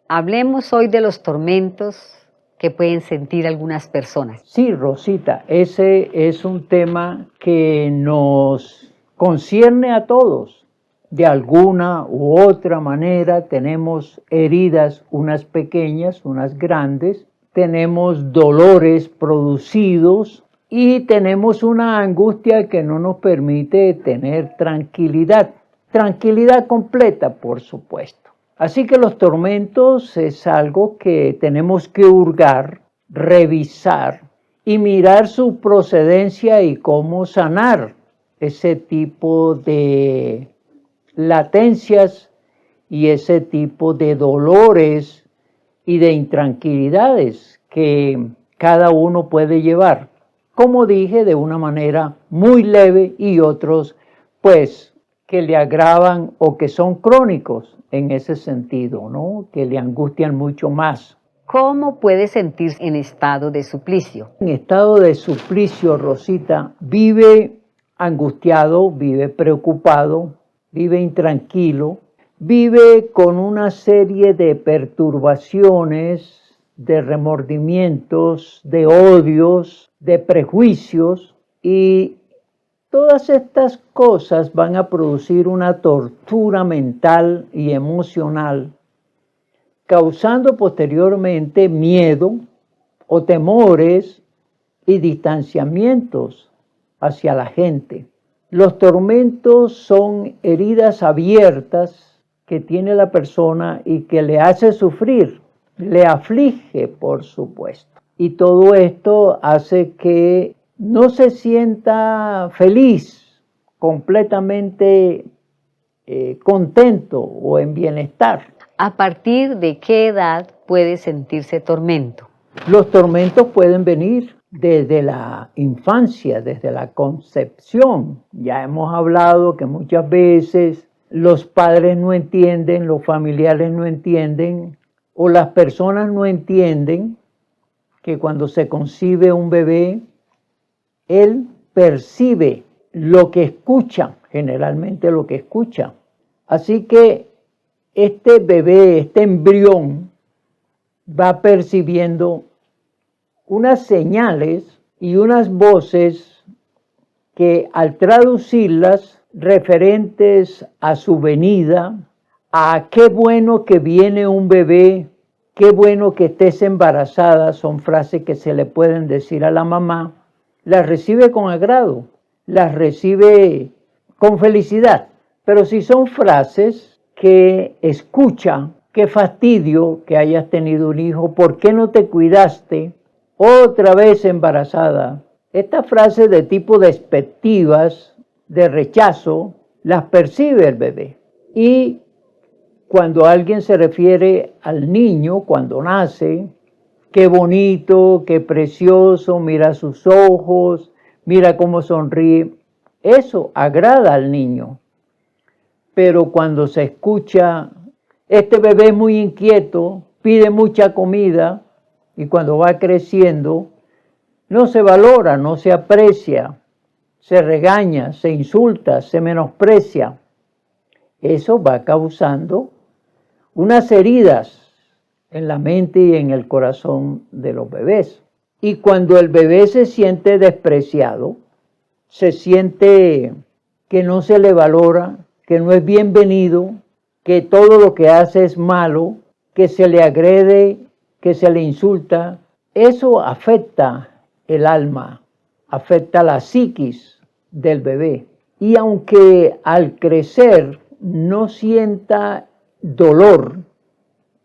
Hablemos hoy de los tormentos que pueden sentir algunas personas. Sí, Rosita, ese es un tema que nos concierne a todos. De alguna u otra manera tenemos heridas, unas pequeñas, unas grandes, tenemos dolores producidos y tenemos una angustia que no nos permite tener tranquilidad. Tranquilidad completa, por supuesto. Así que los tormentos es algo que tenemos que hurgar, revisar y mirar su procedencia y cómo sanar ese tipo de latencias y ese tipo de dolores y de intranquilidades que cada uno puede llevar. Como dije, de una manera muy leve y otros, pues, que le agravan o que son crónicos en ese sentido, ¿no? Que le angustian mucho más. ¿Cómo puede sentirse en estado de suplicio? En estado de suplicio, Rosita, vive angustiado, vive preocupado, vive intranquilo, vive con una serie de perturbaciones, de remordimientos, de odios, de prejuicios, y todas estas cosas van a producir una tortura mental y emocional, causando posteriormente miedo o temores y distanciamientos hacia la gente. Los tormentos son heridas abiertas que tiene la persona y que le hace sufrir, le aflige, por supuesto. Y todo esto hace que no se sienta feliz, completamente contento o en bienestar. ¿A partir de qué edad puede sentirse tormento? Los tormentos pueden venir desde la infancia, desde la concepción. Ya hemos hablado que muchas veces los padres no entienden, los familiares no entienden, o las personas no entienden que cuando se concibe un bebé, él percibe lo que escucha, generalmente lo que escucha. Así que este bebé, este embrión, va percibiendo unas señales y unas voces que al traducirlas referentes a su venida, a qué bueno que viene un bebé, qué bueno que estés embarazada, son frases que se le pueden decir a la mamá, las recibe con agrado, las recibe con felicidad. Pero si son frases que escucha, qué fastidio que hayas tenido un hijo, ¿por qué no te cuidaste? Otra vez embarazada. Estas frases de tipo despectivas, de rechazo, las percibe el bebé. Y cuando alguien se refiere al niño, cuando nace, qué bonito, qué precioso, mira sus ojos, mira cómo sonríe, eso agrada al niño. Pero cuando se escucha, este bebé es muy inquieto, pide mucha comida, y cuando va creciendo, no se valora, no se aprecia, se regaña, se insulta, se menosprecia. Eso va causando unas heridas en la mente y en el corazón de los bebés. Y cuando el bebé se siente despreciado, se siente que no se le valora, que no es bienvenido, que todo lo que hace es malo, que se le agrede, que se le insulta, eso afecta el alma, afecta la psiquis del bebé. Y aunque al crecer no sienta dolor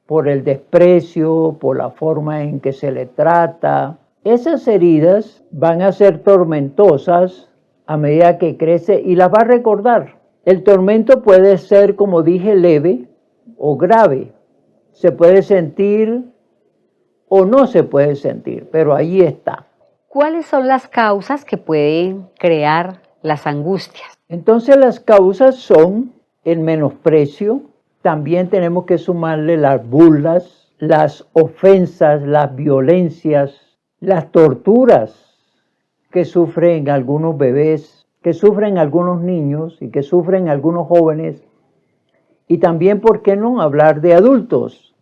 por el desprecio, por la forma en que se le trata, esas heridas van a ser tormentosas a medida que crece y las va a recordar. El tormento puede ser, como dije, leve o grave. Se puede sentir o no se puede sentir, pero ahí está. ¿Cuáles son las causas que pueden crear las angustias? Entonces las causas son el menosprecio, también tenemos que sumarle las burlas, las ofensas, las violencias, las torturas que sufren algunos bebés, que sufren algunos niños y que sufren algunos jóvenes. Y también, ¿por qué no?, hablar de adultos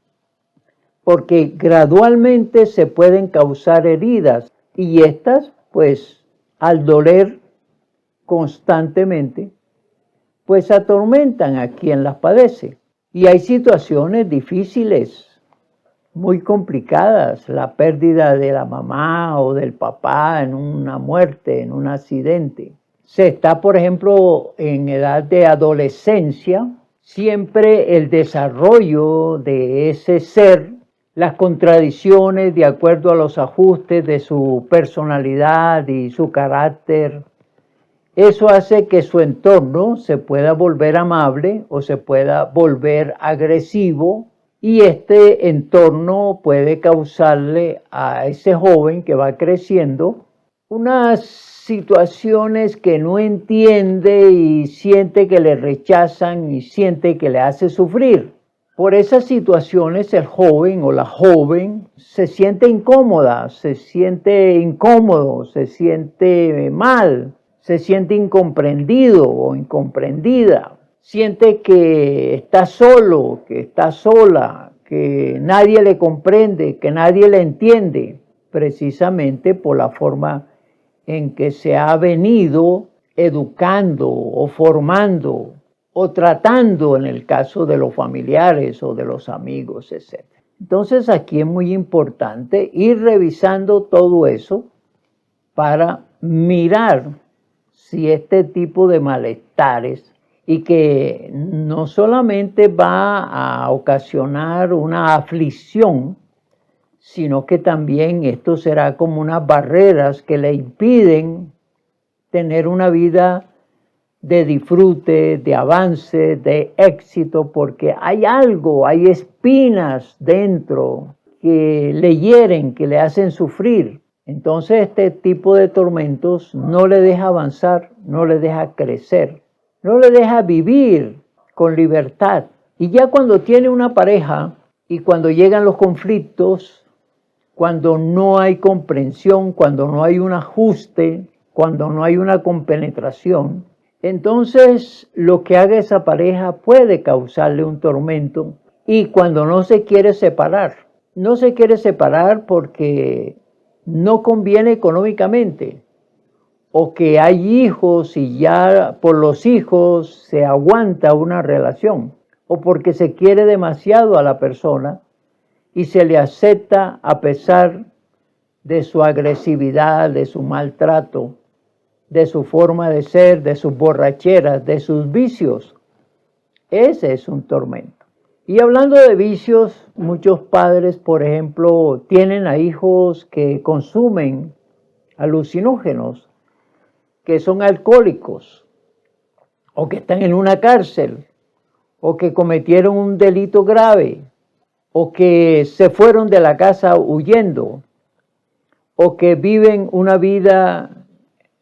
porque gradualmente se pueden causar heridas y estas, pues, al doler constantemente, pues atormentan a quien las padece. Y hay situaciones difíciles, muy complicadas, la pérdida de la mamá o del papá en una muerte, en un accidente. Se está, por ejemplo, en edad de adolescencia, siempre el desarrollo de ese ser, las contradicciones de acuerdo a los ajustes de su personalidad y su carácter. Eso hace que su entorno se pueda volver amable o se pueda volver agresivo, y este entorno puede causarle a ese joven que va creciendo unas situaciones que no entiende y siente que le rechazan y siente que le hace sufrir. Por esas situaciones el joven o la joven se siente incómoda, se siente incómodo, se siente mal, se siente incomprendido o incomprendida. Siente que está solo, que está sola, que nadie le comprende, que nadie le entiende, precisamente por la forma en que se ha venido educando o formando o tratando en el caso de los familiares o de los amigos, etc. Entonces aquí es muy importante ir revisando todo eso para mirar si este tipo de malestares, y que no solamente va a ocasionar una aflicción, sino que también esto será como unas barreras que le impiden tener una vida de disfrute, de avance, de éxito, porque hay algo, hay espinas dentro que le hieren, que le hacen sufrir. Entonces este tipo de tormentos no le deja avanzar, no le deja crecer, no le deja vivir con libertad. Y ya cuando tiene una pareja y cuando llegan los conflictos, cuando no hay comprensión, cuando no hay un ajuste, cuando no hay una compenetración, entonces lo que haga esa pareja puede causarle un tormento. Y cuando no se quiere separar porque no conviene económicamente, o que hay hijos y ya por los hijos se aguanta una relación, o porque se quiere demasiado a la persona y se le acepta a pesar de su agresividad, de su maltrato, de su forma de ser, de sus borracheras, de sus vicios. Ese es un tormento. Y hablando de vicios, muchos padres, por ejemplo, tienen a hijos que consumen alucinógenos, que son alcohólicos, o que están en una cárcel, o que cometieron un delito grave, o que se fueron de la casa huyendo, o que viven una vida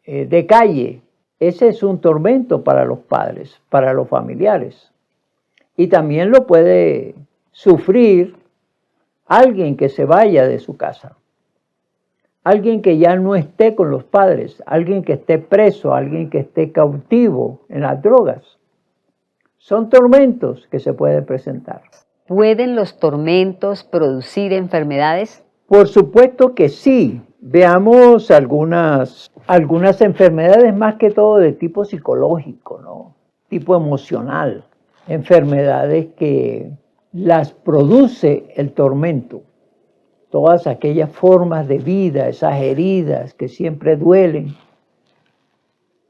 de calle. Ese es un tormento para los padres, para los familiares. Y también lo puede sufrir alguien que se vaya de su casa, alguien que ya no esté con los padres, alguien que esté preso, alguien que esté cautivo en las drogas. Son tormentos que se pueden presentar. ¿Pueden los tormentos producir enfermedades? Por supuesto que sí. Veamos algunas enfermedades, más que todo de tipo psicológico, ¿no? Tipo emocional. Enfermedades que las produce el tormento. Todas aquellas formas de vida, esas heridas que siempre duelen,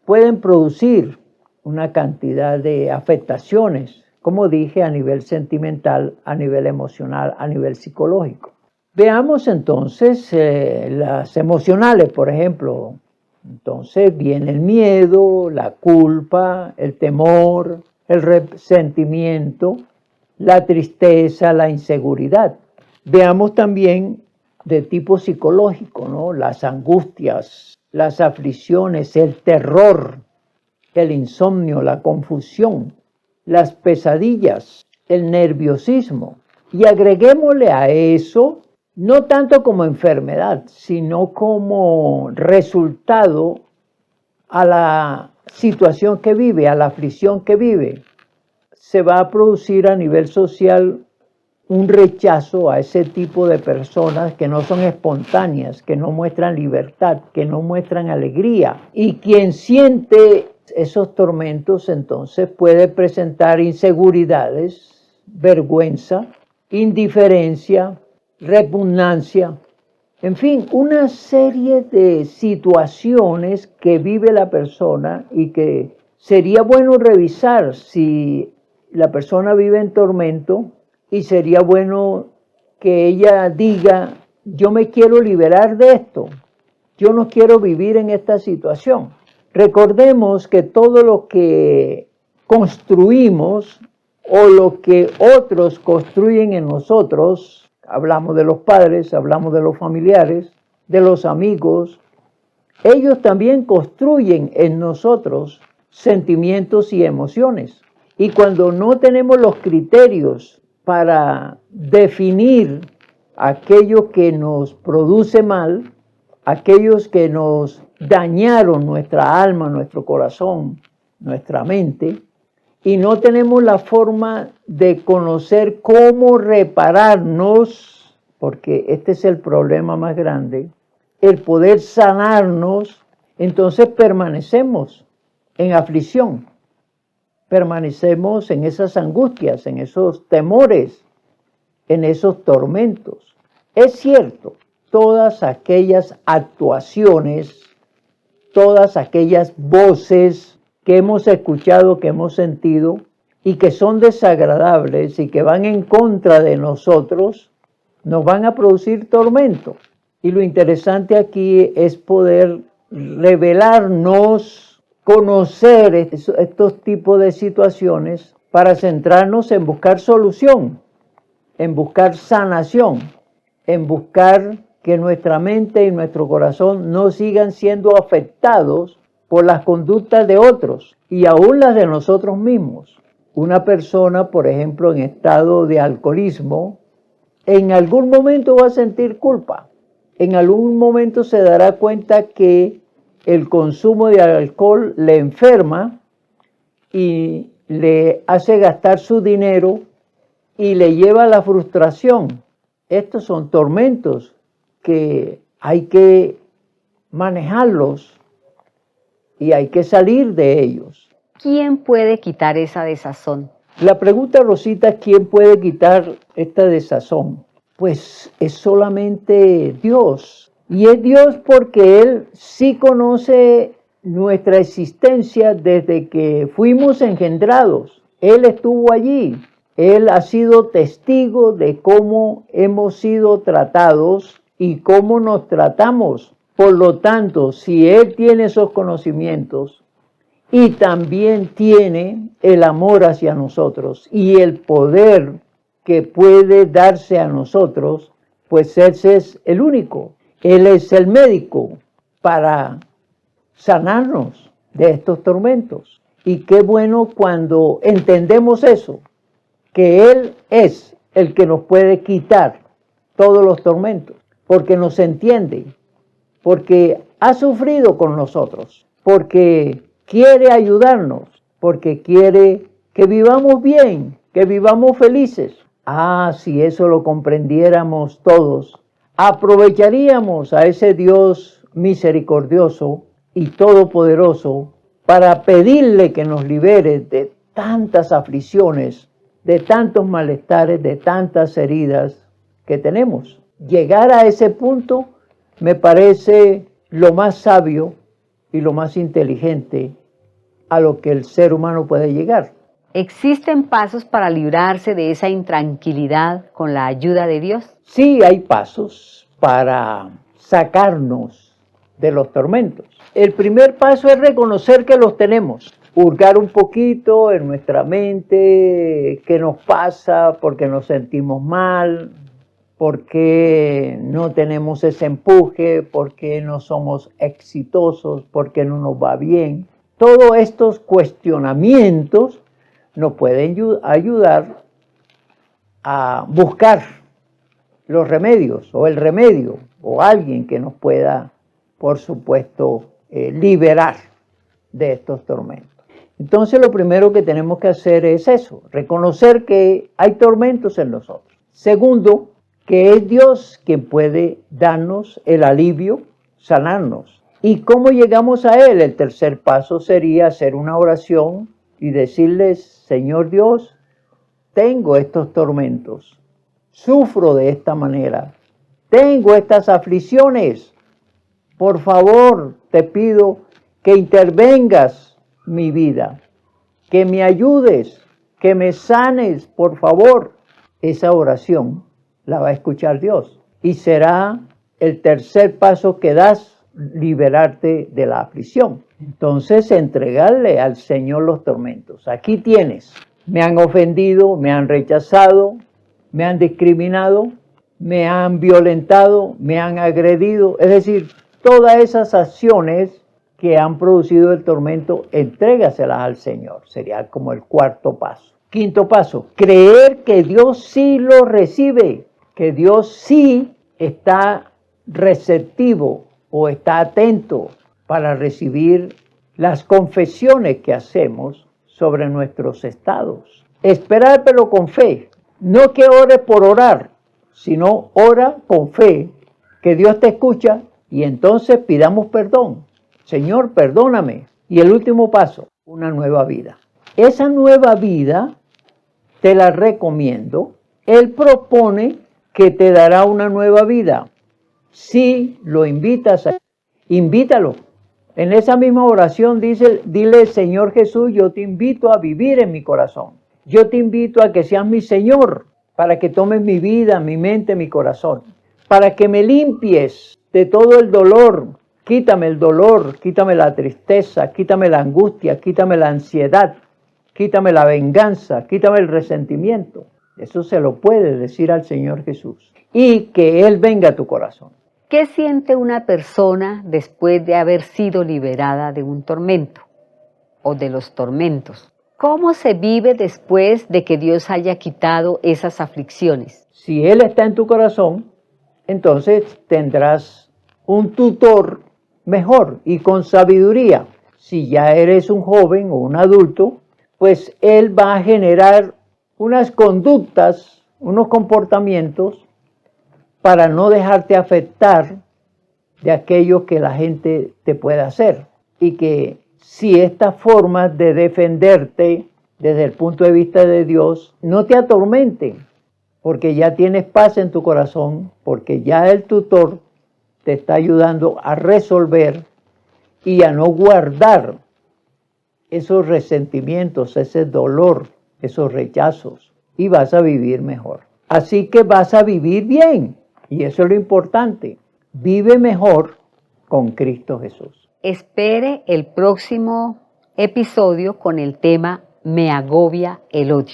pueden producir una cantidad de afectaciones, como dije, a nivel sentimental, a nivel emocional, a nivel psicológico. Veamos entonces las emocionales, por ejemplo. Entonces viene el miedo, la culpa, el temor, el resentimiento, la tristeza, la inseguridad. Veamos también de tipo psicológico, ¿no? Las angustias, las aflicciones, el terror, el insomnio, la confusión, las pesadillas, el nerviosismo. Y agreguémosle a eso, no tanto como enfermedad, sino como resultado a la situación que vive, a la aflicción que vive. Se va a producir a nivel social un rechazo a ese tipo de personas que no son espontáneas, que no muestran libertad, que no muestran alegría. Y quien siente esos tormentos entonces puede presentar inseguridades, vergüenza, indiferencia, repugnancia, en fin, una serie de situaciones que vive la persona y que sería bueno revisar si la persona vive en tormento, y sería bueno que ella diga, yo me quiero liberar de esto, yo no quiero vivir en esta situación. Recordemos que todo lo que construimos o lo que otros construyen en nosotros, hablamos de los padres, hablamos de los familiares, de los amigos, ellos también construyen en nosotros sentimientos y emociones. Y cuando no tenemos los criterios para definir aquello que nos produce mal, aquellos que nos dañaron nuestra alma, nuestro corazón, nuestra mente, y no tenemos la forma de conocer cómo repararnos, porque este es el problema más grande, el poder sanarnos, entonces permanecemos en aflicción, permanecemos en esas angustias, en esos temores, en esos tormentos. Es cierto, todas aquellas actuaciones, todas aquellas voces que hemos escuchado, que hemos sentido y que son desagradables y que van en contra de nosotros, nos van a producir tormento. Y lo interesante aquí es poder revelarnos, conocer estos tipos de situaciones para centrarnos en buscar solución, en buscar sanación, en buscar que nuestra mente y nuestro corazón no sigan siendo afectados por las conductas de otros y aún las de nosotros mismos. Una persona, por ejemplo, en estado de alcoholismo, en algún momento va a sentir culpa. En algún momento se dará cuenta que el consumo de alcohol le enferma y le hace gastar su dinero y le lleva a la frustración. Estos son tormentos que hay que manejarlos y hay que salir de ellos. ¿Quién puede quitar esa desazón? La pregunta, Rosita, es ¿quién puede quitar esta desazón? Pues es solamente Dios. Y es Dios porque Él sí conoce nuestra existencia desde que fuimos engendrados. Él estuvo allí. Él ha sido testigo de cómo hemos sido tratados y cómo nos tratamos. Por lo tanto, si Él tiene esos conocimientos y también tiene el amor hacia nosotros y el poder que puede darse a nosotros, pues ese es el único. Él es el médico para sanarnos de estos tormentos. Y qué bueno cuando entendemos eso, que Él es el que nos puede quitar todos los tormentos, porque nos entiende, porque ha sufrido con nosotros, porque quiere ayudarnos, porque quiere que vivamos bien, que vivamos felices. Si eso lo comprendiéramos todos, aprovecharíamos a ese Dios misericordioso y todopoderoso para pedirle que nos libere de tantas aflicciones, de tantos malestares, de tantas heridas que tenemos. Llegar a ese punto me parece lo más sabio y lo más inteligente a lo que el ser humano puede llegar. ¿Existen pasos para librarse de esa intranquilidad con la ayuda de Dios? Sí, hay pasos para sacarnos de los tormentos. El primer paso es reconocer que los tenemos, hurgar un poquito en nuestra mente qué nos pasa, por qué nos sentimos mal, por qué no tenemos ese empuje, por qué no somos exitosos, por qué no nos va bien. Todos estos cuestionamientos nos pueden ayudar a buscar los remedios o el remedio o alguien que nos pueda, por supuesto, liberar de estos tormentos. Entonces lo primero que tenemos que hacer es eso, reconocer que hay tormentos en nosotros. Segundo, que es Dios quien puede darnos el alivio, sanarnos. ¿Y cómo llegamos a Él? El tercer paso sería hacer una oración y decirles, Señor Dios, tengo estos tormentos, sufro de esta manera, tengo estas aflicciones. Por favor, te pido que intervengas mi vida, que me ayudes, que me sanes, por favor. Esa oración la va a escuchar Dios y será el tercer paso que das, liberarte de la aflicción. Entonces, entregarle al Señor los tormentos. Aquí tienes, me han ofendido, me han rechazado, me han discriminado, me han violentado, me han agredido, es decir, todas esas acciones que han producido el tormento, entrégaselas al Señor. Sería como el cuarto paso. Quinto paso, creer que Dios sí lo recibe, que Dios sí está receptivo o está atento para recibir las confesiones que hacemos sobre nuestros estados. Esperar pero con fe, no que ore por orar, sino ora con fe, que Dios te escucha y entonces pidamos perdón. Señor, perdóname. Y el último paso, una nueva vida. Esa nueva vida te la recomiendo. Él propone que te dará una nueva vida. Si lo invitas, invítalo. En esa misma oración dile, Señor Jesús, yo te invito a vivir en mi corazón. Yo te invito a que seas mi Señor, para que tomes mi vida, mi mente, mi corazón. Para que me limpies de todo el dolor. Quítame el dolor, quítame la tristeza, quítame la angustia, quítame la ansiedad, quítame la venganza, quítame el resentimiento. Eso se lo puedes decir al Señor Jesús. Y que Él venga a tu corazón. ¿Qué siente una persona después de haber sido liberada de un tormento o de los tormentos? ¿Cómo se vive después de que Dios haya quitado esas aflicciones? Si Él está en tu corazón, entonces tendrás un tutor mejor y con sabiduría. Si ya eres un joven o un adulto, pues Él va a generar unas conductas, unos comportamientos para no dejarte afectar de aquello que la gente te puede hacer. Y que si estas formas de defenderte desde el punto de vista de Dios no te atormenten, porque ya tienes paz en tu corazón, porque ya el tutor te está ayudando a resolver y a no guardar esos resentimientos, ese dolor, esos rechazos, y vas a vivir mejor. Así que vas a vivir bien, y eso es lo importante. Vive mejor con Cristo Jesús. Espere el próximo episodio con el tema Me agobia el odio.